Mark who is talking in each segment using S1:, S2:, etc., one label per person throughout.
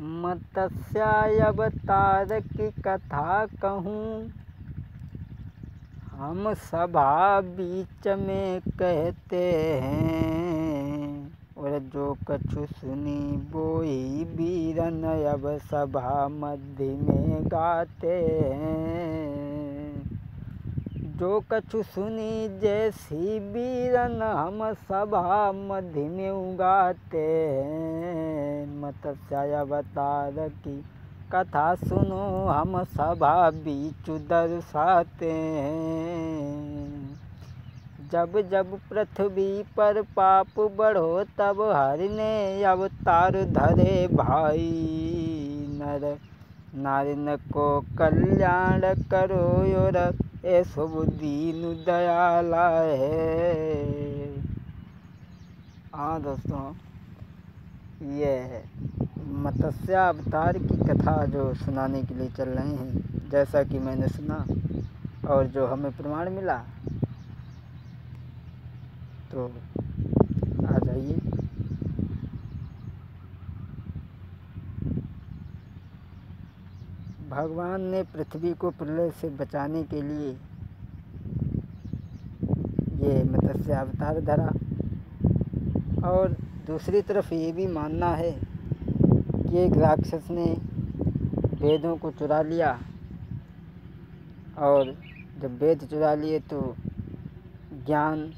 S1: मत्स्य अवतार की कथा कहूँ, हम सभा बीच में कहते हैं, और जो कछु सुनी वो ही वीरन अब सभा मध्य में गाते हैं। जो कछु सुनी जैसी वीरन हम सभा मध्य में उगाते हैं। मत्स्य अवतार की कथा सुनो हम सभा बीच दर्शाते हैं। जब जब पृथ्वी पर पाप बढ़ो तब हरि ने अवतार धरे भाई, नर नारिन को कल्याण करो और ए शुभ दीन दयाला है। हाँ दोस्तों, ये मत्स्य अवतार की कथा जो सुनाने के लिए चल रहे हैं, जैसा कि मैंने सुना और जो हमें प्रमाण मिला, तो आ जाइए। भगवान ने पृथ्वी को प्रलय से बचाने के लिए ये मत्स्य अवतार धरा। और दूसरी तरफ ये भी मानना है कि एक राक्षस ने वेदों को चुरा लिया, और जब वेद चुरा लिए तो ज्ञान,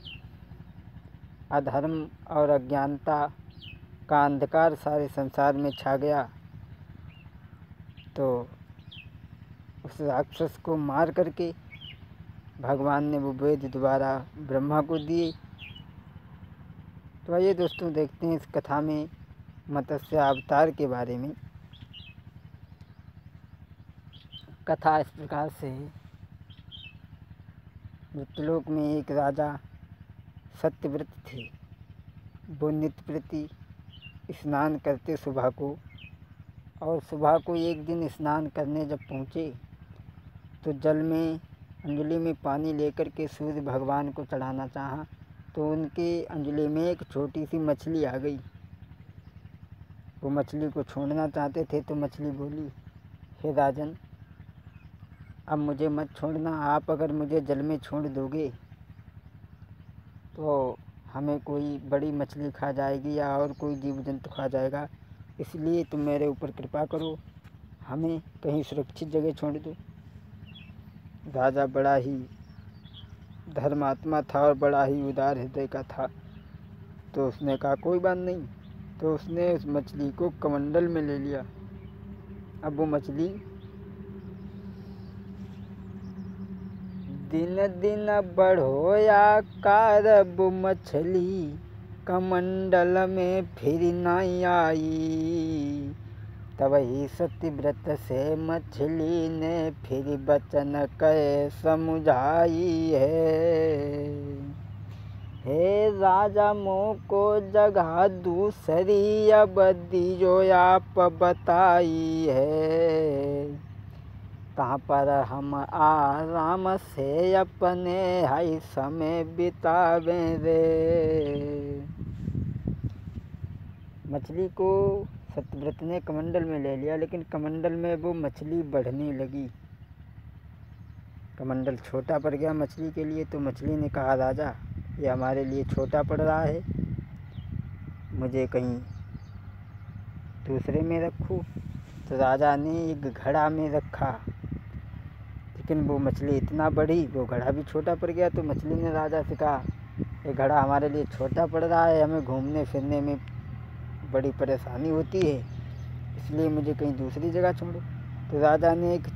S1: अधर्म और अज्ञानता का अंधकार सारे संसार में छा गया। तो उस राक्षस को मार करके भगवान ने वो वेद दोबारा ब्रह्मा को दिए। तो आइए दोस्तों, देखते हैं इस कथा में मत्स्य अवतार के बारे में। कथा इस प्रकार से है। मृतलोक में एक राजा सत्यव्रत थे। वो नित्य प्रति स्नान करते सुबह को, और सुबह को एक दिन स्नान करने जब पहुँचे तो जल में अंजलि में पानी लेकर के सूर्य भगवान को चढ़ाना चाहा, तो उनके अंजलि में एक छोटी सी मछली आ गई। वो मछली को छोड़ना चाहते थे तो मछली बोली, हे राजन, अब मुझे मत छोड़ना। आप अगर मुझे जल में छोड़ दोगे तो हमें कोई बड़ी मछली खा जाएगी या और कोई जीव जंतु खा जाएगा, इसलिए तुम मेरे ऊपर कृपा करो, हमें कहीं सुरक्षित जगह छोड़ दो। राजा बड़ा ही धर्मात्मा था और बड़ा ही उदार हृदय का था, तो उसने कहा कोई बात नहीं। तो उसने उस मछली को कमंडल में ले लिया। अब वो मछली दिन दिन बढ़ो आकार, वो मछली कमंडल में फिर नहीं आई। तब ही सत्यव्रत से मछली ने फिर बचन कहे समझाई है। हे राजा, मोको जगह दूसरी अब जो आप बताई है, तहाँ पर हम आराम से अपने हाई समय बितावें रे। मछली को सत्यव्रत ने कमंडल में ले लिया, लेकिन कमंडल में वो मछली बढ़ने लगी। कमंडल छोटा पड़ गया मछली के लिए। तो मछली ने कहा, राजा, ये हमारे लिए छोटा पड़ रहा है, मुझे कहीं दूसरे में रखो। तो राजा ने एक घड़ा में रखा, लेकिन वो मछली इतना बड़ी, वो घड़ा भी छोटा पड़ गया। तो मछली ने राजा से कहा, ये घड़ा हमारे लिए छोटा पड़ रहा है, हमें घूमने फिरने में बड़ी परेशानी होती है, इसलिए मुझे कहीं दूसरी जगह छोड़ो। तो राजा ने एक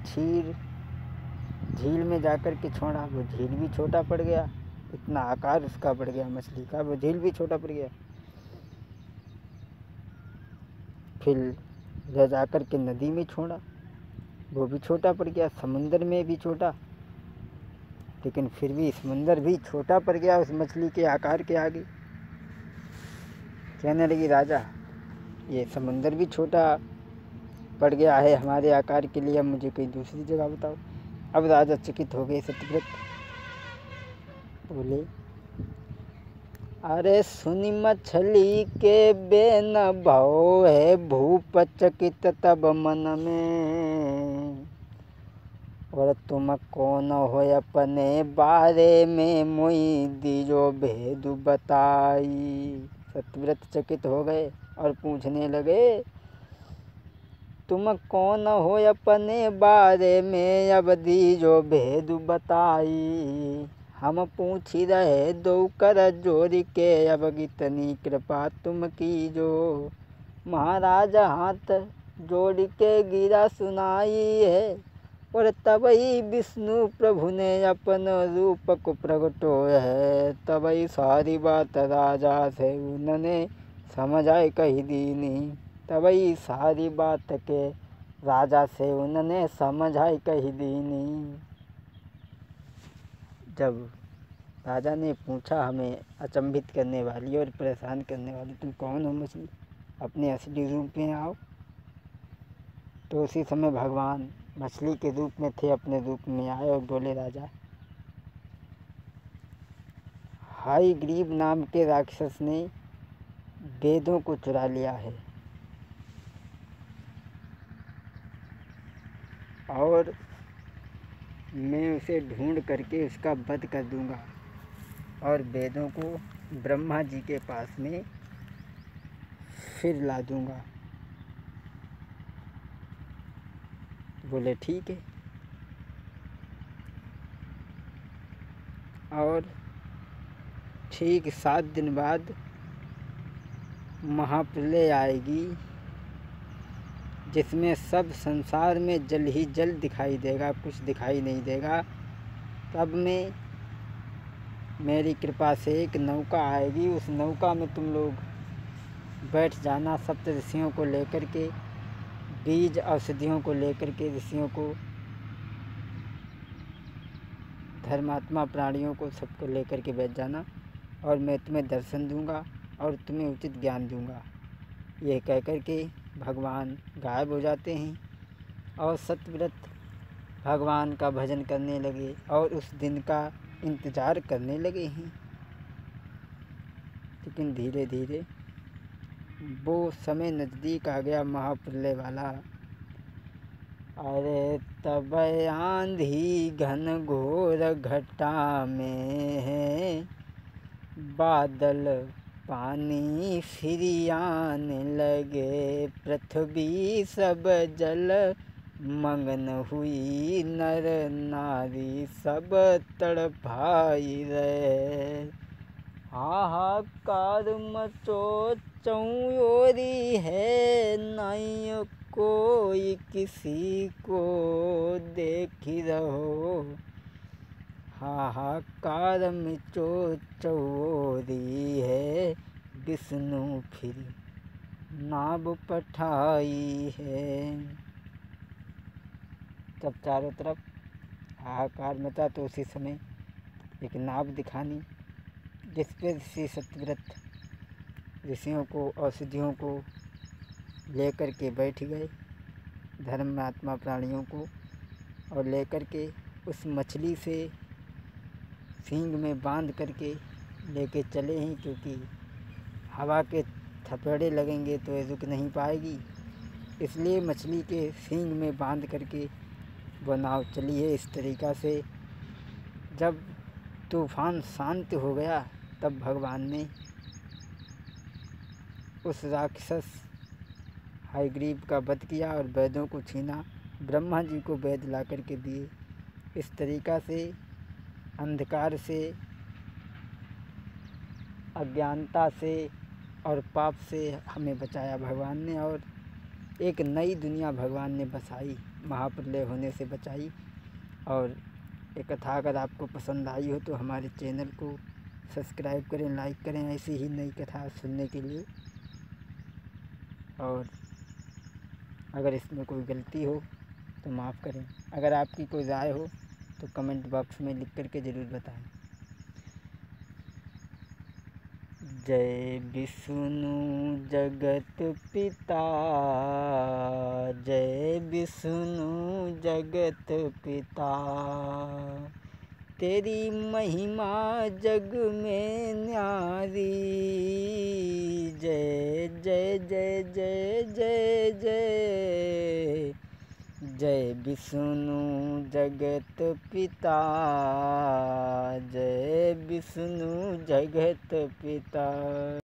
S1: झील में जाकर के छोड़ा। वो झील भी छोटा पड़ गया, इतना आकार उसका बढ़ गया मछली का, वो झील भी छोटा पड़ गया। फिर ले जाकर के नदी में छोड़ा, वो भी छोटा पड़ गया। समुंदर में भी छोटा, लेकिन फिर भी समुंदर भी छोटा पड़ गया उस मछली के आकार के आगे। कहने लगी, राजा, ये समुंदर भी छोटा पड़ गया है हमारे आकार के लिए, अब मुझे कहीं दूसरी जगह बताओ। अब राजा चकित हो गए। सत्यव्रत बोले, अरे सुनी मछली के बेन भाव है भूप चकित तब मन में। और तुम कौन हो अपने बारे में मुई दीजो भेद बताई। सत्यव्रत चकित हो गए और पूछने लगे, तुम कौन हो अपने बारे में अब दीजो भेद बताई। हम पूछ रहे दो कर जोड़ के अब कितनी कृपा तुम कीजो। महाराज हाथ जोड़ के गिरा सुनाई है। और तबई विष्णु प्रभु ने अपन रूप को प्रगटो है। तबई सारी बात राजा से उन्होंने समझ आए कही दीनी। तबई सारी बात के राजा से उन्होंने समझ आई कही दीनी। जब राजा ने पूछा हमें अचंभित करने वाली और परेशान करने वाली, तुम कौन हो मछली, अपने असली रूप में आओ। तो उसी समय भगवान मछली के रूप में थे, अपने रूप में आए और बोले, राजा हयग्रीव नाम के राक्षस ने वेदों को चुरा लिया है और मैं उसे ढूंढ करके उसका वध कर दूंगा और वेदों को ब्रह्मा जी के पास में फिर ला दूंगा। बोले ठीक है। और ठीक 7 दिन बाद महाप्रलय आएगी, जिसमें सब संसार में जल ही जल दिखाई देगा, कुछ दिखाई नहीं देगा। तब में मेरी कृपा से एक नौका आएगी, उस नौका में तुम लोग बैठ जाना, सप्तऋषियों को लेकर के, बीज औषधियों को लेकर के, ऋषियों को, धर्मात्मा प्राणियों को, सबको लेकर के बैठ जाना और मैं तुम्हें दर्शन दूंगा और तुम्हें उचित ज्ञान दूंगा। यह कहकर के भगवान गायब हो जाते हैं और सत्यव्रत भगवान का भजन करने लगे और उस दिन का इंतज़ार करने लगे हैं। लेकिन धीरे धीरे वो समय नज़दीक आ गया महाप्रलय वाला। अरे तब आंधी घन घोर घटा में है, बादल पानी फिर आने लगे, पृथ्वी सब जल मगन हुई, नर नारी सब तड़पाई रहे। हाहाकार मचो चौरी है, नहीं कोई किसी को देख रहो। हाहाकार मचो चौरी है, विष्णु फिर नाव पठाई है। जब चारों तरफ हाहाकार मचा तो उसी समय एक नाव दिखानी, जिस पर ऋषि सत्यव्रत ऋषियों को, औषधियों को लेकर के बैठ गए, धर्मात्मा प्राणियों को, और लेकर के उस मछली से सींग में बांध करके लेके चले हैं, क्योंकि हवा के थपेड़े लगेंगे तो ये रुक नहीं पाएगी। इसलिए मछली के सींग में बांध करके वो नाव चली है। इस तरीक़ा से जब तूफ़ान शांत हो गया तब भगवान ने उस राक्षस हयग्रीव का वध किया और वेदों को छीना, ब्रह्मा जी को वेद ला करके दिए। इस तरीक़ा से अंधकार से, अज्ञानता से और पाप से हमें बचाया भगवान ने, और एक नई दुनिया भगवान ने बसाई, महाप्रलय होने से बचाई। और ये कथा अगर आपको पसंद आई हो तो हमारे चैनल को सब्सक्राइब करें, लाइक करें ऐसी ही नई कथा सुनने के लिए। और अगर इसमें कोई गलती हो तो माफ़ करें। अगर आपकी कोई राय हो तो कमेंट बॉक्स में लिख करके ज़रूर बताएं। जय विष्णु जगत पिता, जय विष्णु जगत पिता, तेरी महिमा जग में न्यारी। जय जय जय जय जय जय जय विष्णु जगत पिता। जय विष्णु जगत पिता।